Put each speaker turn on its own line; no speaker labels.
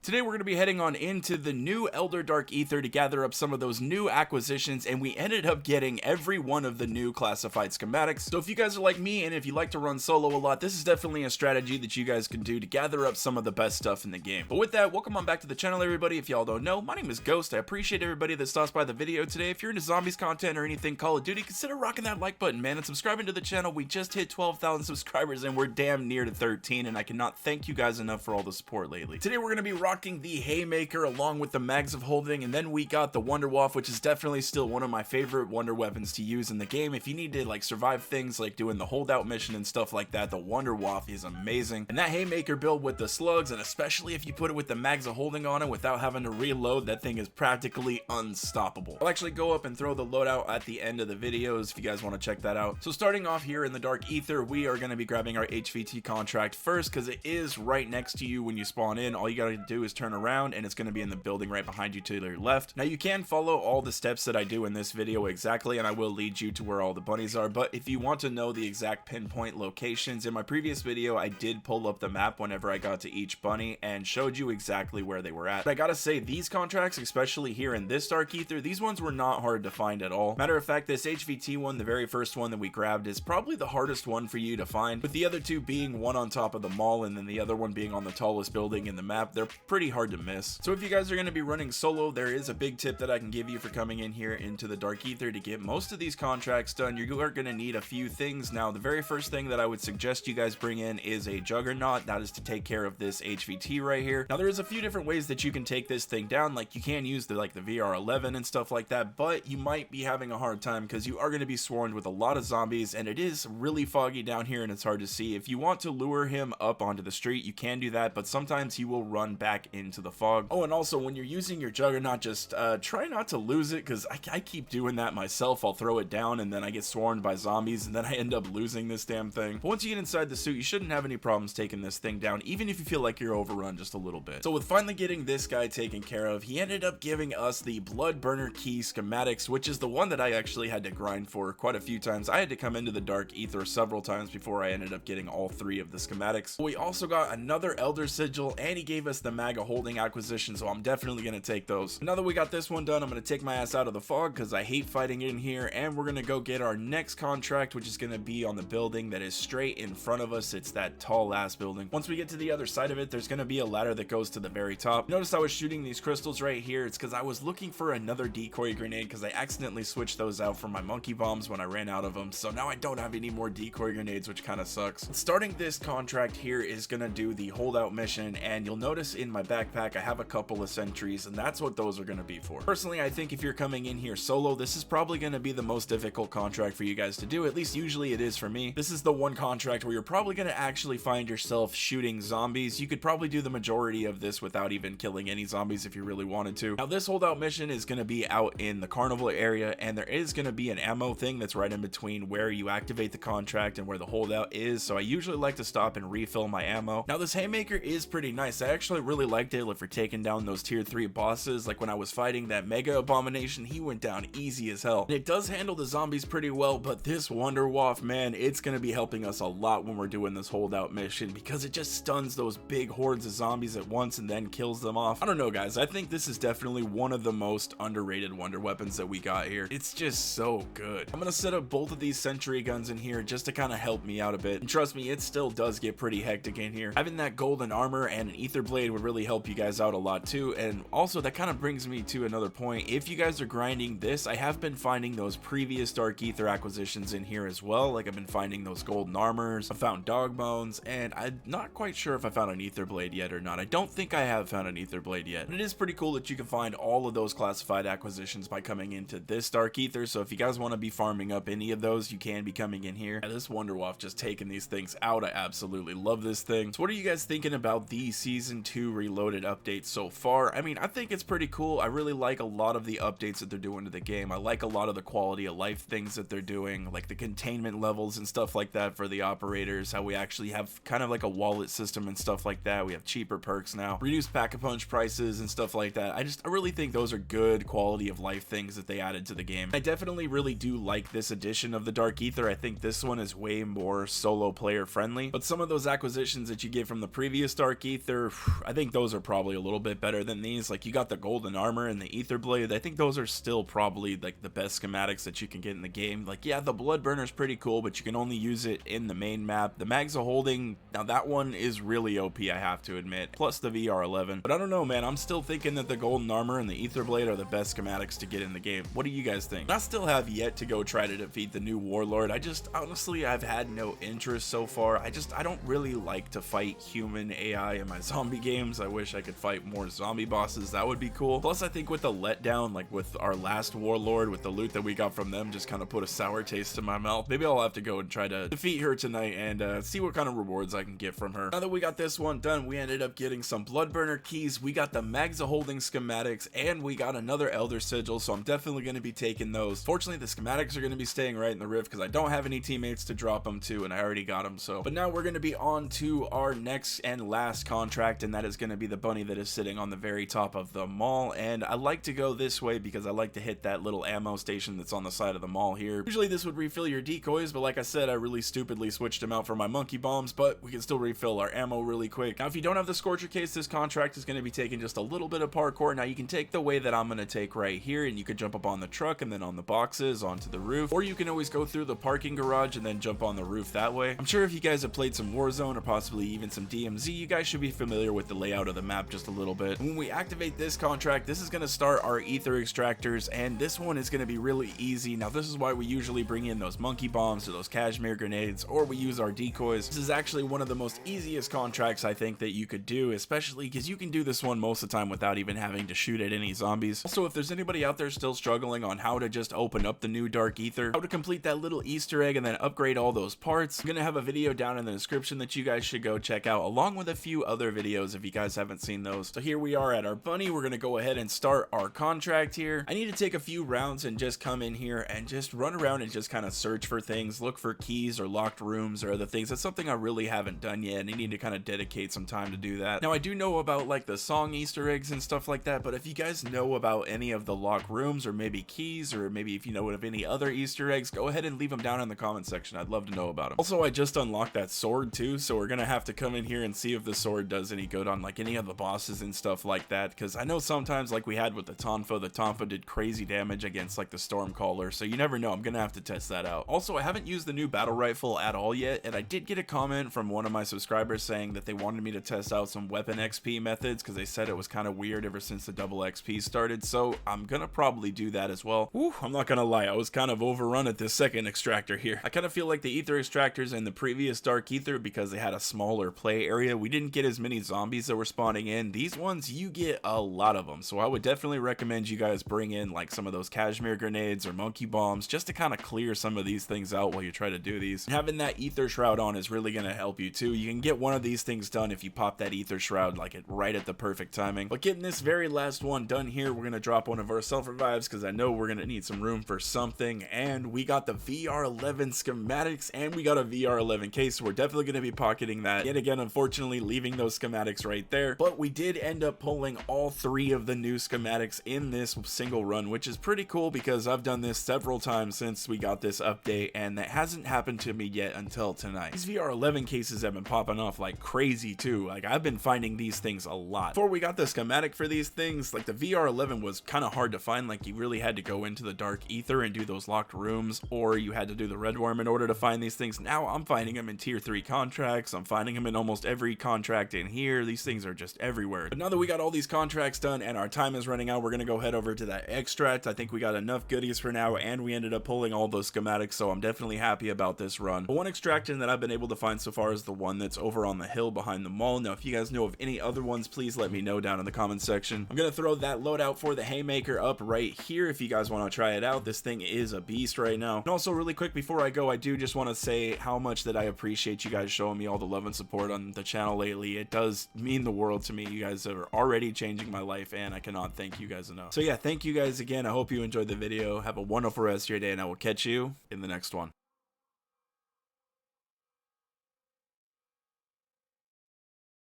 Today we're going to be heading on into the new Elder Dark Aether to gather up some of those new acquisitions, and we ended up getting every one of the new classified schematics. So if you guys are like me and if you like to run solo a lot, this is definitely a strategy that you guys can do to gather up some of the best stuff in the game. But with that, welcome on back to the channel, everybody. If y'all don't know, my name is Ghost. I appreciate everybody that stops by the video today. If you're into zombies content or anything Call of Duty, consider rocking that like button, man, and subscribing to the channel. We just hit 12,000 subscribers and we're damn near to 13, and I cannot thank you guys enough for all the support lately. Today we're going to be rocking the Haymaker along with the MWZHUB, and then we got the Wonderwaff, which is definitely still one of my favorite wonder weapons to use in the game. If you need to like survive things like doing the holdout mission and stuff like that, the Wonderwaff is amazing. And that Haymaker build with the slugs, and especially if you put it with the MWZHUB on it without having to reload, that thing is practically unstoppable. I'll actually go up and throw the loadout at the end of the videos if you guys want to check that out. So starting off here in the Dark Aether, we are going to be grabbing our HVT contract first because it is right next to you when you spawn in. All you got to do is turn around and it's going to be in the building right behind you to your left. Now you can follow all the steps that I do in this video exactly, and I will lead you to where all the bunnies are, but if you want to know the exact pinpoint locations, in my previous video I did pull up the map whenever I got to each bunny and showed you exactly where they were at. But I gotta say, these contracts, especially here in this Dark Aether, these ones were not hard to find at all. Matter of fact, this HVT one, the very first one that we grabbed, is probably the hardest one for you to find, with the other two being one on top of the mall and then the other one being on the tallest building in the map. They're pretty hard to miss. So if you guys are going to be running solo, there is a big tip that I can give you for coming in here into the Dark Aether to get most of these contracts done. You are going to need a few things. Now, the very first thing that I would suggest you guys bring in is a Juggernaut. That is to take care of this HVT right here. Now, there is a few different ways that you can take this thing down. Like, you can use the VR11 and stuff like that, but you might be having a hard time because you are going to be swarmed with a lot of zombies, and it is really foggy down here and it's hard to see. If you want to lure him up onto the street, you can do that, but sometimes he will run back into the fog. Oh, and also when you're using your Juggernaut, just try not to lose it, because I keep doing that myself. I'll throw it down and then I get swarmed by zombies and then I end up losing this damn thing. But once you get inside the suit, you shouldn't have any problems taking this thing down, even if you feel like you're overrun just a little bit. So with finally getting this guy taken care of, he ended up giving us the Blood Burner Key Schematics, which is the one that I actually had to grind for quite a few times. I had to come into the Dark Aether several times before I ended up getting all three of the schematics. We also got another Elder Sigil, and he gave us the MAGA holding acquisition, so I'm definitely going to take those. Now that we got this one done, I'm going to take my ass out of the fog because I hate fighting in here, and we're going to go get our next contract, which is going to be on the building that is straight in front of us. It's that tall ass building. Once we get to the other side of it, there's going to be a ladder that goes to the very top. Notice I was shooting these crystals right here. It's because I was looking for another decoy grenade because I accidentally switched those out for my monkey bombs when I ran out of them, so now I don't have any more decoy grenades, which kind of sucks. Starting this contract here is going to do the holdout mission, and you'll notice in my backpack I have a couple of sentries, and that's what those are going to be for. Personally, I think if you're coming in here solo, this is probably going to be the most difficult contract for you guys to do. At least usually it is for me. This is the one contract where you're probably going to actually find yourself shooting zombies. You could probably do the majority of this without even killing any zombies if you really wanted to. Now, this holdout mission is going to be out in the carnival area, and there is going to be an ammo thing that's right in between where you activate the contract and where the holdout is, so I usually like to stop and refill my ammo. Now, this Haymaker is pretty nice. I actually really liked it for taking down those tier 3 bosses. Like when I was fighting that Mega Abomination, he went down easy as hell. And it does handle the zombies pretty well, but this Wonderwaff, man, it's going to be helping us a lot when we're doing this holdout mission because it just stuns those big hordes of zombies at once and then kills them off. I don't know, guys. I think this is definitely one of the most underrated wonder weapons that we got here. It's just so good. I'm going to set up both of these sentry guns in here just to kind of help me out a bit. And trust me, it still does get pretty hectic in here. Having that golden armor and an Aether blade would really help you guys out a lot too. And also that kind of brings me to another point. If you guys are grinding this, I have been finding those previous Dark Aether acquisitions in here as well. Like I've been finding those golden armors, I found dog bones, and I'm not quite sure if I found an Aether blade yet or not. I don't think I have found an Aether blade yet. And it is pretty cool that you can find all of those classified acquisitions by coming into this Dark Aether. So if you guys want to be farming up any of those, you can be coming in here. And this Wonderwaff just taking these things out. I absolutely love this thing. So what are you guys thinking about the Season 2 Reloaded update so far? I mean, I think it's pretty cool. I really like a lot of the updates that they're doing to the game. I like a lot of the quality of life things that they're doing, like the containment levels and stuff like that for the operators, how we actually have kind of like a wallet system and stuff like that. We have cheaper perks now, reduced pack-a-punch prices and stuff like that. I really think those are good quality of life things that they added to the game. I definitely really do like this edition of the Dark Aether. I think this one is way more solo player friendly, but some of those acquisitions that you get from the previous Dark Aether, I think think those are probably a little bit better than these. Like, you got the golden armor and the Aether blade. I think those are still probably like the best schematics that you can get in the game. Like, yeah, the blood burner is pretty cool, but you can only use it in the main map. The MWZHUB, now that one is really OP, I have to admit, plus the VR11. But I don't know, man, I'm still thinking that the golden armor and the Aether blade are the best schematics to get in the game. What do you guys think? I still have yet to go try to defeat the new warlord. I just, honestly, I've had no interest so far. I don't really like to fight human AI in my zombie games. I wish I could fight more zombie bosses. That would be cool. Plus, I think with the letdown, like with our last warlord, with the loot that we got from them, just kind of put a sour taste in my mouth. Maybe I'll have to go and try to defeat her tonight and see what kind of rewards I can get from her. Now that we got this one done, we ended up getting some blood burner keys. We got the MWZHUB schematics, and we got another elder sigil, so I'm definitely going to be taking those. Fortunately, the schematics are going to be staying right in the rift because I don't have any teammates to drop them to, and I already got them. So, but now we're going to be on to our next and last contract, and that is going to be the bunny that is sitting on the very top of the mall. And I like to go this way because I like to hit that little ammo station that's on the side of the mall here. Usually this would refill your decoys, but like I said, I really stupidly switched them out for my monkey bombs, but we can still refill our ammo really quick. Now, if you don't have the Scorcher case, this contract is going to be taking just a little bit of parkour. Now, you can take the way that I'm going to take right here, and you could jump up on the truck and then on the boxes onto the roof, or you can always go through the parking garage and then jump on the roof that way. I'm sure if you guys have played some Warzone or possibly even some DMZ, you guys should be familiar with the layout of the map just a little bit. When we activate this contract, this is going to start our Aether extractors, and this one is going to be really easy. Now, this is why we usually bring in those monkey bombs or those cashmere grenades, or we use our decoys. This is actually one of the most easiest contracts I think that you could do, especially because you can do this one most of the time without even having to shoot at any zombies. Also, if there's anybody out there still struggling on how to just open up the new dark Aether, how to complete that little Easter egg and then upgrade all those parts, I'm gonna have a video down in the description that you guys should go check out, along with a few other videos if you guys haven't seen those. So here we are at our bunny. We're gonna go ahead and start our contract here. I need to take a few rounds and just come in here and just run around and just kind of search for things, look for keys or locked rooms or other things. That's something I really haven't done yet, and I need to kind of dedicate some time to do that. Now, I do know about like the song Easter eggs and stuff like that, but if you guys know about any of the locked rooms or maybe keys, or maybe if you know of any other Easter eggs, go ahead and leave them down in the comment section. I'd love to know about them. Also, I just unlocked that sword too, so we're gonna have to come in here and see if the sword does any good on like any of the bosses and stuff like that, because I know sometimes, like we had with the Tonfa did crazy damage against like the Stormcaller, so you never know. I'm gonna have to test that out. Also, I haven't used the new battle rifle at all yet, and I did get a comment from one of my subscribers saying that they wanted me to test out some weapon XP methods because they said it was kind of weird ever since the double XP started, so I'm gonna probably do that as well. Ooh, I'm not gonna lie, I was kind of overrun at this second extractor here. I kind of feel like the Aether extractors in the previous Dark Aether, because they had a smaller play area, we didn't get as many zombies that were spawning in. These ones, you get a lot of them, so I would definitely recommend you guys bring in like some of those cashmere grenades or monkey bombs just to kind of clear some of these things out while you try to do these. And having that Aether shroud on is really gonna help you too. You can get one of these things done if you pop that Aether shroud like it right at the perfect timing. But getting this very last one done here, we're gonna drop one of our self revives because I know we're gonna need some room for something, and we got the VR11 schematics and we got a VR11 case, so we're definitely gonna be pocketing that. Yet again, unfortunately, leaving those schematics right there, but we did end up pulling all 3 of the new schematics in this single run, which is pretty cool because I've done this several times since we got this update, and that hasn't happened to me yet until tonight. These VR11 cases have been popping off like crazy too. Like, I've been finding these things a lot. Before we got the schematic for these things, like the VR11 was kind of hard to find. Like, you really had to go into the dark Aether and do those locked rooms, or you had to do the red worm in order to find these things. Now I'm finding them in tier 3 contracts. I'm finding them in almost every contract in here. These things are just everywhere. But now that we got all these contracts done and our time is running out, we're gonna go head over to that extract. I think we got enough goodies for now, and we ended up pulling all those schematics, so I'm definitely happy about this run. But one extraction that I've been able to find so far is the one that's over on the hill behind the mall. Now, if you guys know of any other ones, please let me know down in the comment section. I'm gonna throw that loadout for the Haymaker up right here if you guys want to try it out. This thing is a beast right now. And also, really quick before I go, I do just want to say how much that I appreciate you guys showing me all the love and support on the channel lately. It does mean the world to me. You guys are already changing my life, and I cannot thank you guys enough. So yeah, thank you guys again. I hope you enjoyed the video. Have a wonderful rest of your day, and I will catch you in the next one.